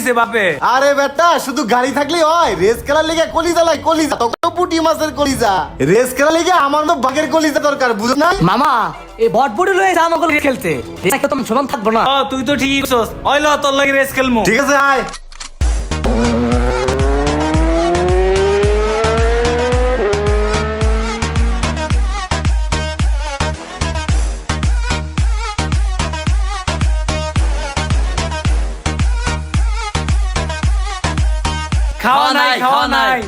দিছে বাপে। আরে বেটা শুধু গাড়ি থাকলে হয়? রেস খেলার লিগে কলিজা লাই, কলিজা তখন তো পুটি মাছের কলিজা। রেস খেলার লিগে আমার তো বাঘের কলিজা দরকার, বুঝো না? মামা এই বটবডি লয়ে যা আমাকে খেলতে, এটা তুমি সমান থাকবো না। তুই তো ঠিকই কইছস, ওইলো তোর লাগি রেস খেলমু। ঠিক আছে আয়। খাওয়া নাই, খাওয়া নাই।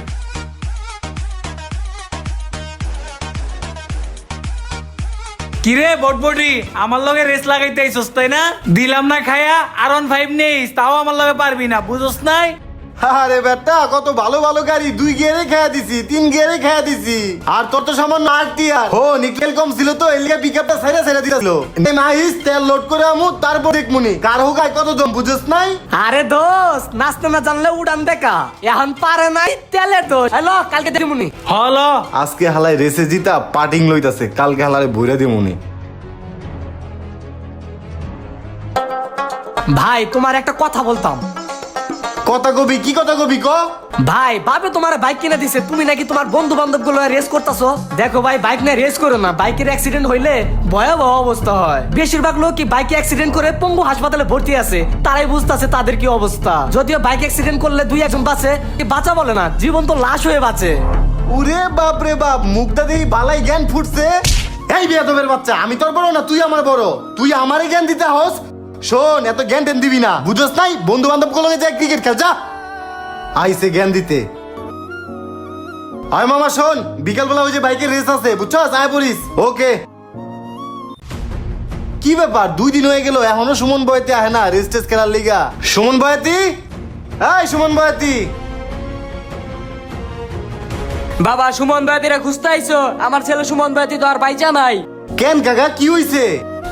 কিরে বটবডি, আমার লগে রেস লাগাইতে আইছস তাই না? দিলাম না খায়া R15 নেইস, তাও আমার লগে পারবি না, বুঝছস নাই? আরে বেটা কত ভালো ভালো গাড়ি, 2 গিয়ারে খায়া দিছি, 3 গিয়ারে খায়া দিছি। আর তোর তো সামান্য RTR ও নিকেল কম ছিল তো এলিয়া পিকআপটা সাইরা সাইরা দিছিল। এই মাইস তেল লোড করে আমু, তারপর দেখমুনি কার হোগায় কত দম, বুঝছস নাই? আরে দোস্ত নাচতে না জানলে উড়ান দেখা, এখন পারে নাই তেলের দোষ। হ্যালো কালকে দেখমুনি। হলো আজকে হালাই রেসে জিতা পার্টিং লইতাছে, কালকে হালারে বইরা দিমুনি। ভাই তোমার একটা কথা বলতাম। কথা কবি, কি কথা কবি ক? ভাই বাবে তোমার বাইক কিনে দিছে, তুমি নাকি তোমার বন্ধু বান্ধব গুলো রেস করতেছো। দেখো ভাই বাইক নিয়ে রেস করো না, বাইকের অ্যাক্সিডেন্ট হইলে ভয়াবহ অবস্থা হয়। বেশিরভাগ লোক কি বাইকে অ্যাক্সিডেন্ট করে পঙ্গু হাসপাতালে ভর্তি আছে, তারাই বুঝতেছে তাদের কি অবস্থা। যদিও বাইক অ্যাক্সিডেন্ট করলে 2-1 বাঁচে, বাঁচা বলে না, জীবন তো লাশ হয়ে বাঁচে। উরে বাপ রে বাপ, মুখটা দেখি বালাই জ্ঞান ফুটছে। এই বেয়াদবের বাচ্চা, আমি তোর বড় না তুই আমার বড়, তুই আমারে জ্ঞান দিতে হস? শোন এত জ্ঞান টেন দিবি না, বুঝছস নাই? বন্ধু বান্ধব গুলো যা ক্রিকেট খেল যা। আইসে জ্ঞান দিতে। আয় মামা শোন, বিকাল বেলা ওই যে বাইকের রেস আছে, বুঝছস? আয় পড়িস। ওকে। কি ব্যাপার, 2 দিন হয়ে গেল এখনো সুমন বয়াতি আহে না রেস টেস খেলার লিগা? সুমন বয়াতি, এই সুমন বয়াতি। বাবা সুমন ভাইতিরা খুঁজতে আইছো? আমার ছেলে সুমন ভাইতি তো আর বাইচা নাই। কেন কাকা কি হইছে?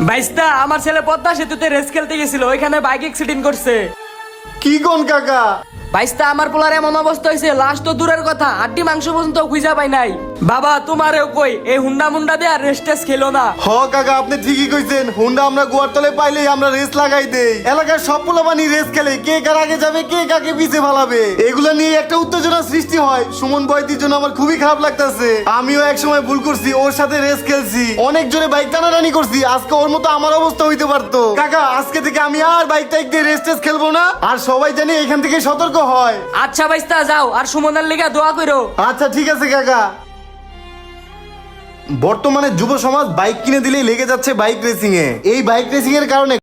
বাইস্তা আমার ছেলে পদ্মা সেতুতে রেস খেলতে গেছিল, ওইখানে বাইক অ্যাক্সিডেন্ট করছে। কি কোন কাকা? বাইস্তা আমার পোলার এমন অবস্থা হয়েছে, লাশ তো দূরের কথা, আড্ডি মাংস পর্যন্ত খুঁজা পাই নাই। বাবা তোমারেও কই এই হুন্ডা মুন্ডা দিয়ে আর রেস টেস খেলো না। হ কাকা আপনি ঠিকই কইছেন, হুন্ডা আমরা গোয়ার তলে পাইলেই আমরা রেস লাগাই দেই। এলাকার সব পোলাপানি রেস খেলে, কে কার আগে যাবে, কে কাকে পিছে ফালাবে, এগুলা নিয়ে একটা উত্তেজনা সৃষ্টি হয়। সুমন বয়তির জন্য আমার খুবই খারাপ লাগতেছে। আমিও এক সময় ভুল করছি, ওর সাথে রেস খেলছি, অনেক জোরে বাইক টানাটানি করছি, আজকে ওর মতো আমার অবস্থা হইতে পারতো। কাকা আজকে থেকে আমি আর বাইক টাইক দিয়ে রেস টেস খেলবো না, আর সবাই জানি এখান থেকে সতর্ক হয়। আচ্ছা বাইস্তা যাও, আর সুমনের লেগে দোয়া করো। আচ্ছা ঠিক আছে কাকা। বর্তমানে যুব সমাজ বাইক কিনে দিলেই লেগে যাচ্ছে বাইক রেসিং এ। এই বাইক রেসিং এর কারণে